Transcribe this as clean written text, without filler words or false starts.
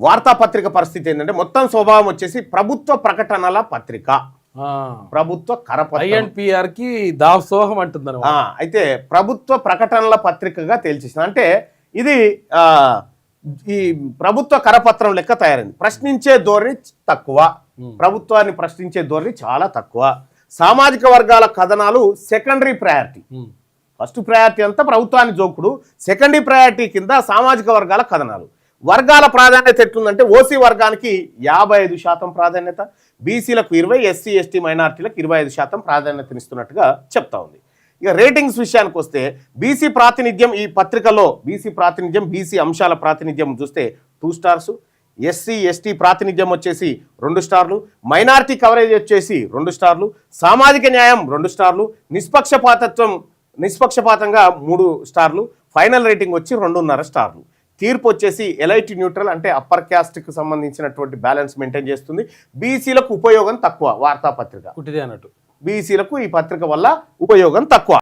వార్తాపత్రిక పరిస్థితి ఏంటంటే మొత్తం స్వభావం వచ్చేసి ప్రభుత్వ ప్రకటనల పత్రిక, ప్రభుత్వ కరపత్రం కి దాసోహం అంటున్నారు. అయితే ప్రభుత్వ ప్రకటనల పత్రికగా తేల్చేసింది. అంటే ఇది ఈ ప్రభుత్వ కరపత్రం లెక్క తయారైంది. ప్రశ్నించే ధోరణి తక్కువ, ప్రభుత్వాన్ని ప్రశ్నించే ధోరణి చాలా తక్కువ. సామాజిక వర్గాల కథనాలు సెకండరీ ప్రయారిటీ. ఫస్ట్ ప్రయారిటీ అంతా ప్రభుత్వాన్ని జోకుడు, సెకండరీ ప్రయారిటీ కింద సామాజిక వర్గాల కథనాలు. వర్గాల ప్రాధాన్యత ఎట్లుందంటే ఓసీ వర్గానికి 55% ప్రాధాన్యత, బీసీలకు 20%, ఎస్సీ ఎస్టీ మైనార్టీలకు 25% ప్రాధాన్యతనిస్తున్నట్టుగా చెప్తా ఉంది. ఇక రేటింగ్స్ విషయానికి వస్తే బీసీ ప్రాతినిధ్యం ఈ పత్రికలో బీసీ అంశాల ప్రాతినిధ్యం చూస్తే 2 స్టార్స్, ఎస్సీ ఎస్టీ ప్రాతినిధ్యం వచ్చేసి 2 స్టార్లు, మైనార్టీ కవరేజ్ వచ్చేసి 2 స్టార్లు, సామాజిక న్యాయం 2 స్టార్లు, నిష్పక్షపాతంగా 3 స్టార్లు, ఫైనల్ రేటింగ్ వచ్చి 2.5 స్టార్లు. తీర్పు వచ్చేసి ఎలైట్ న్యూట్రల్, అంటే అప్పర్ క్యాస్ట్కి సంబంధించినటువంటి బ్యాలెన్స్ మెయింటైన్ చేస్తుంది. బీసీలకు ఉపయోగం తక్కువ వార్తాపత్రిక, అన్నట్టు బీసీలకు ఈ పత్రిక వల్ల ఉపయోగం తక్కువ.